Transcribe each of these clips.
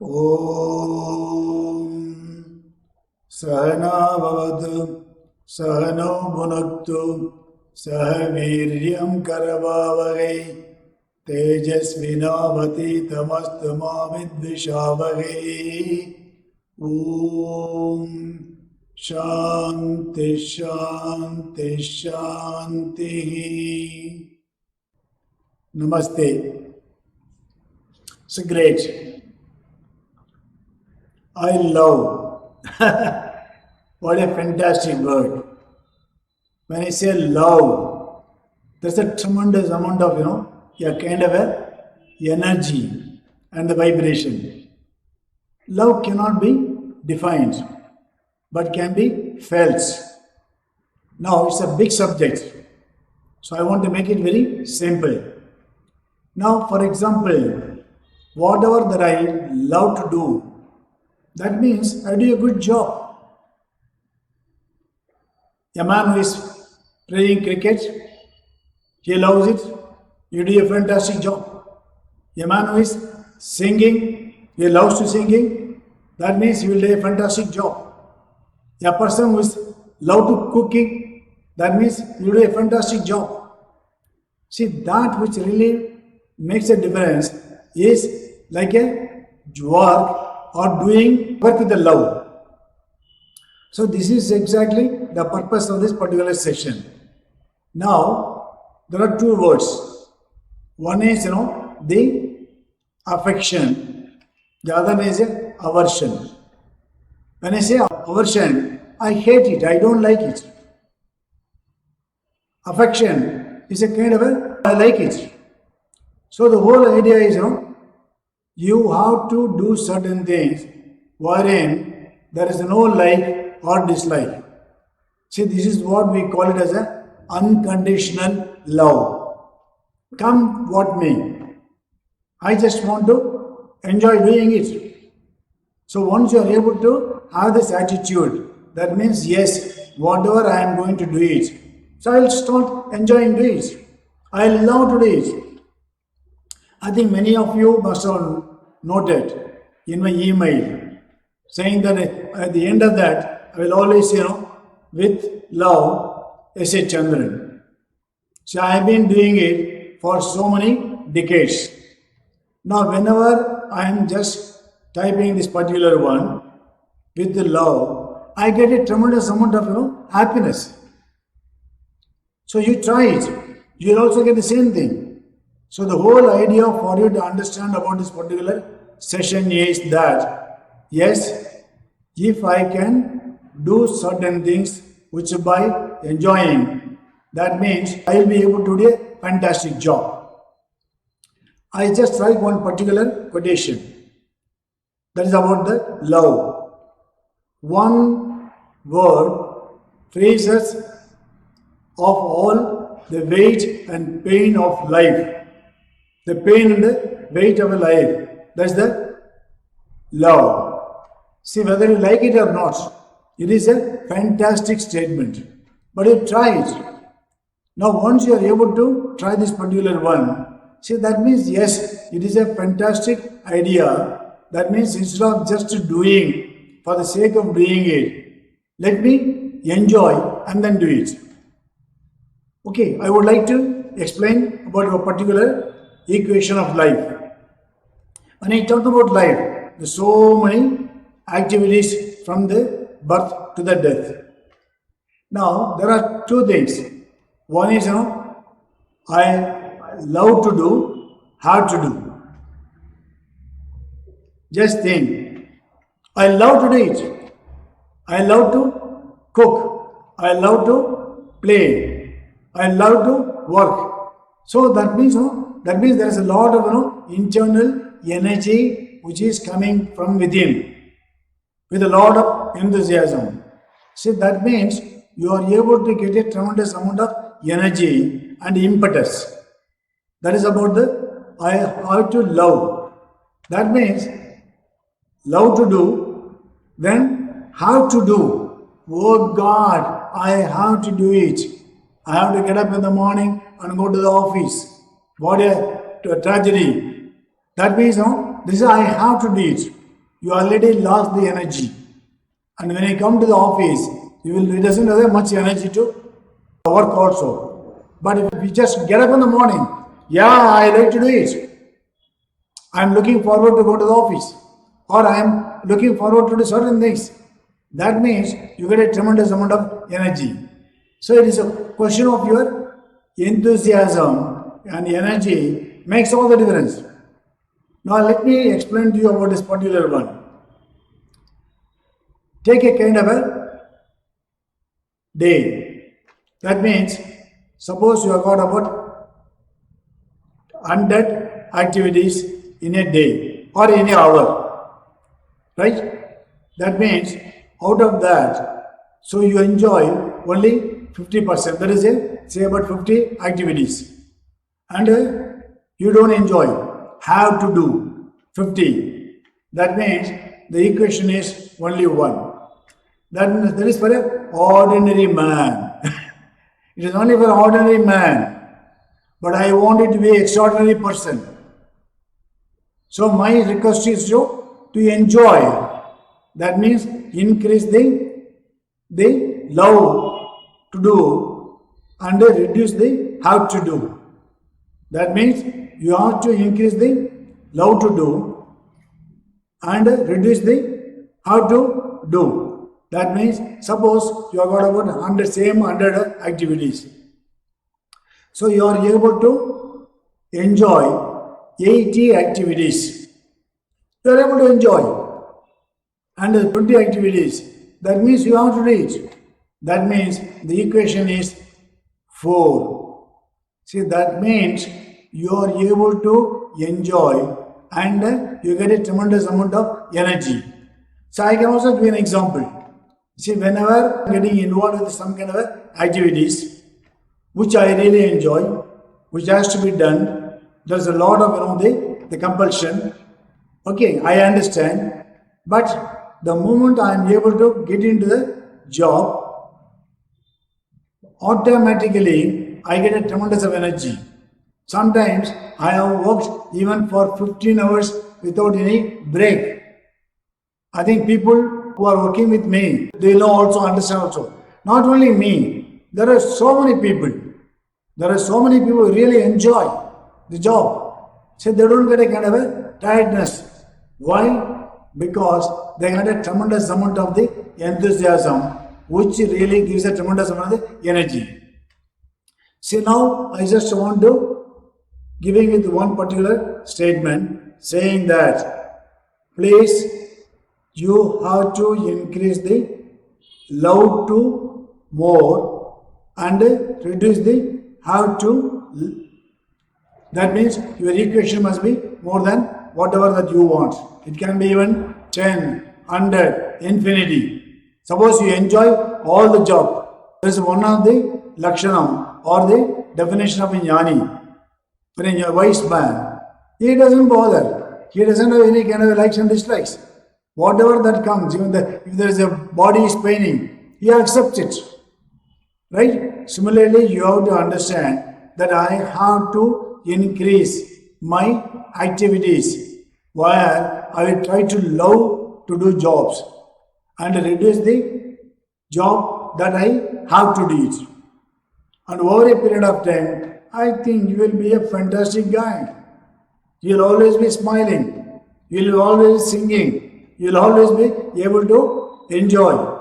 ॐ सहना भवतु सहनौ भुनक्तु सह वीर्यं करवावहै तेजस्विनावतीतमस्तु मा विद्विषावहै। ॐ शान्ति शान्ति शान्तिः। Namaste. It's great. I love. What a fantastic word. When I say love, there's a tremendous amount of, a kind of a energy and the vibration. Love cannot be defined, but can be felt. Now, it's a big subject. So I want to make it very simple. Now, for example, whatever that I love to do, that means I do a good job. A man who is playing cricket, he loves it, you do a fantastic job. A man who is singing, he loves to singing, that means you will do a fantastic job. A person who is love to cooking, that means you do a fantastic job. See, that which really makes a difference is like a work or doing work with the love. So this is exactly the purpose of this particular session. Now, there are two words. One is, the affection. The other is aversion. When I say aversion, I hate it, I don't like it. Affection is a kind of I like it. So the whole idea is, you have to do certain things wherein there is no like or dislike. See, this is what we call it as a unconditional love. Come what may, I just want to enjoy doing it. So once you are able to have this attitude, that means yes, whatever I am going to do it. So I will start enjoying doing it. I love to do it. I think many of you must have noted in my email saying that at the end of that, I will always, with love, S.A. Chandran. So I have been doing it for so many decades. Now, whenever I am just typing this particular one with the love, I get a tremendous amount of, happiness. So you try it, you will also get the same thing. So the whole idea for you to understand about this particular session is that, yes, if I can do certain things which by enjoying, that means I will be able to do a fantastic job. I just write one particular quotation that is about the love. One word frees us of all the weight and pain of life. The pain and the weight of a life, that's the love. See, whether you like it or not, it is a fantastic statement. But you try it. Now, once you are able to try this particular one, see, that means yes, it is a fantastic idea. That means instead of just doing for the sake of doing it, let me enjoy and then do it. Okay, I would like to explain about a particular equation of life. When I talk about life, there are so many activities from the birth to the death. Now, there are two things. One is, I love to do, have to do. Just think, I love to do it. I love to cook. I love to play. I love to work. So that means, there is a lot of internal energy which is coming from within with a lot of enthusiasm. See, that means you are able to get a tremendous amount of energy and impetus. That is about the I have to love. That means love to do, then have to do. Oh God, I have to do it. I have to get up in the morning and go to the office. What a tragedy. That means, this is I have to do it. you already lost the energy. And when you come to the office, it doesn't have much energy to work also. But if you just get up in the morning, yeah, I like to do it. I'm looking forward to go to the office, or I'm looking forward to do certain things. That means you get a tremendous amount of energy. So it is a question of your enthusiasm, and energy makes all the difference. Now let me explain to you about this particular one. Take a kind of a day. That means, suppose you have got about 100 activities in a day or in an hour, right? That means out of that, so you enjoy only 50%. That is say about 50 activities, and you don't enjoy, have to do 50. That means the equation is only 1. That is for an ordinary man. It is only for an ordinary man. But I want it to be an extraordinary person. So my request is to enjoy. That means increase the love to do and reduce the have to do. That means you have to increase the love to do and reduce the have to do. That means suppose you have got about 100 activities. So you are able to enjoy 80 activities. You are able to enjoy. And 20 activities. That means you have to reach. That means the equation is 4. See, that means you are able to enjoy and you get a tremendous amount of energy. So I can also give an example. See, whenever I'm getting involved with some kind of activities which I really enjoy, which has to be done, there's a lot of the compulsion. Okay, I understand. But the moment I am able to get into the job, automatically I get a tremendous of energy. Sometimes I have worked even for 15 hours without any break. I think people who are working with me, they know also, understand also. Not only me, there are so many people. There are so many people who really enjoy the job. So they don't get a kind of a tiredness. Why? Because they had a tremendous amount of the enthusiasm, which really gives a tremendous amount of the energy. See, now I just want to giving it one particular statement saying that please you have to increase the love to more and reduce the have to. That means your equation must be more than whatever that you want. It can be even 10, 100, infinity. Suppose you enjoy all the job. There is one of the lakshanam or the definition of a jnani. When a wise man, he doesn't bother. He doesn't have any kind of likes and dislikes. Whatever that comes, even if there is a body is paining, he accepts it. Right? Similarly, you have to understand that I have to increase my activities where I will try to love to do jobs and reduce the job that I have to do it. And over a period of time, I think you will be a fantastic guy. You'll always be smiling. You'll always be singing. You'll always be able to enjoy.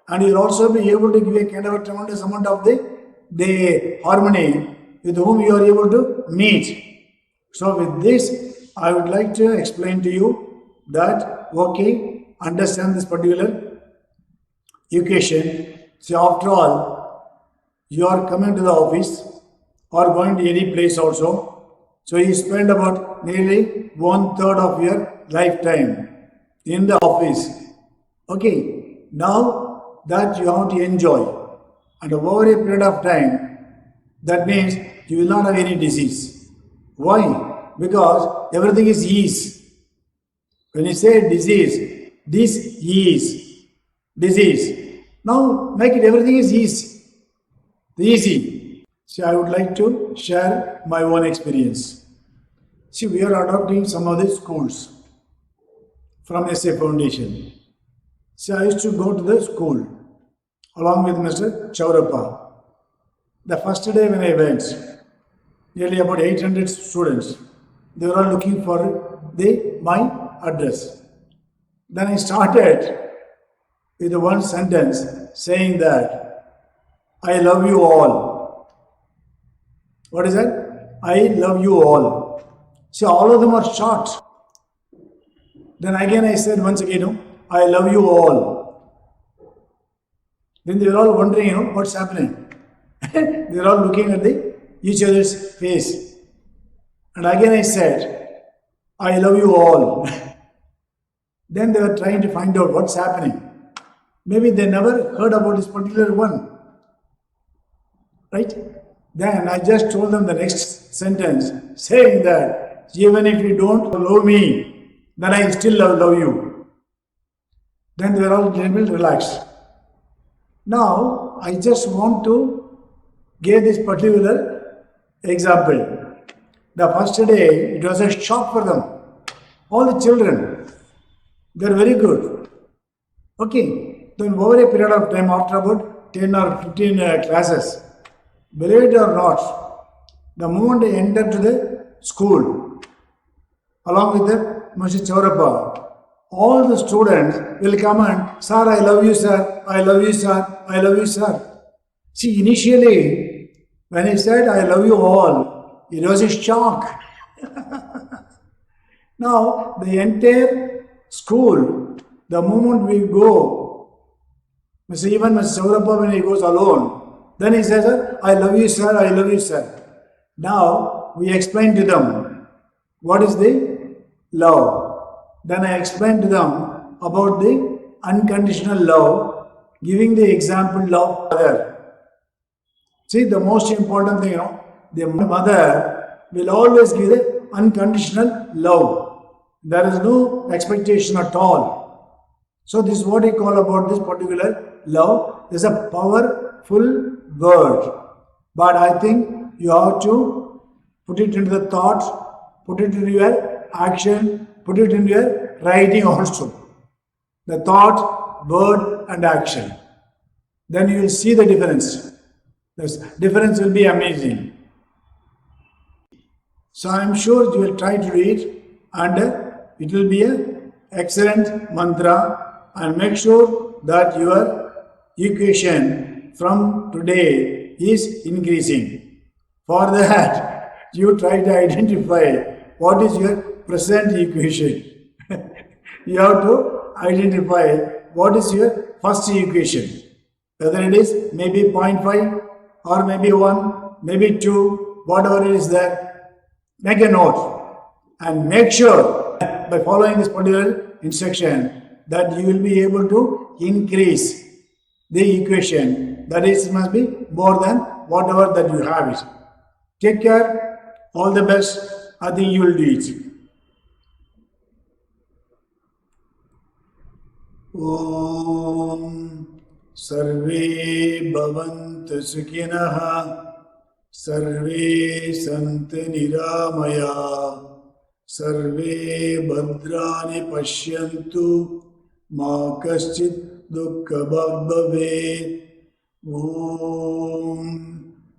And you'll also be able to give a kind of a tremendous amount of the harmony with whom you are able to meet. So with this, I would like to explain to you that, okay, understand this particular equation. So after all, you are coming to the office or going to any place also. So you spend about nearly 1/3 of your lifetime in the office. Okay, now that you have to enjoy, and over a period of time, that means you will not have any disease. Why? Because everything is ease. When you say disease, this is disease. Now make it everything is easy. Easy. See, I would like to share my own experience. See, we are adopting some of the schools. from SA Foundation. So I used to go to the school along with Mr. Chaurappa. The first day when I went, nearly about 800 students, they were all looking for my address. Then I started with one sentence saying that I love you all. What is that? I love you all. See, all of them are short. Then again I said once again, I love you all. Then they were all wondering, what's happening. They were all looking at each other's face. And again I said, I love you all. Then they were trying to find out what's happening. Maybe they never heard about this particular one. Right? Then I just told them the next sentence, saying that even if you don't love me, then I still love you. Then they were all a little bit relaxed. Now, I just want to give this particular example. The first day, it was a shock for them. All the children, they're very good. Okay, then over a period of time, after about 10 or 15 classes, believe it or not, the moment I entered to the school, along with Mr. Chaurappa, all the students will come and, Sir, I love you, sir, I love you, sir, I love you, sir. See, initially, when he said, I love you all, it was a shock. Now, the entire school, the moment we go, even Mr. Chaurappa, when he goes alone, then he says, I love you, sir, I love you, sir. Now, we explain to them, what is the love? Then I explained to them about the unconditional love, giving the example of mother. See, the most important thing, the mother will always give the unconditional love. There is no expectation at all. So this is what I call about this particular love. This is a powerful word. But I think you have to put it into the thought, put it into your action, put it in your writing also. The thought, word and action. Then you will see the difference. The difference will be amazing. So I am sure you will try to read and it will be an excellent mantra, and make sure that your equation from today is increasing. For that, you try to identify what is your present equation. You have to identify what is your first equation. Whether it is maybe 0.5 or maybe 1, maybe 2, whatever it is there, make a note and make sure by following this particular instruction that you will be able to increase the equation. That is, must be more than whatever that you have it. Take care. All the best. I think you will do it. Om Sarve Bhavantu Sukhinah Sarve Santu Niramaya Sarve Bhadrani Pashyantu Ma Kaschit Dukkha Bhavet. Om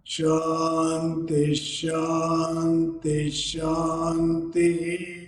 Shanti Shanti Shanti.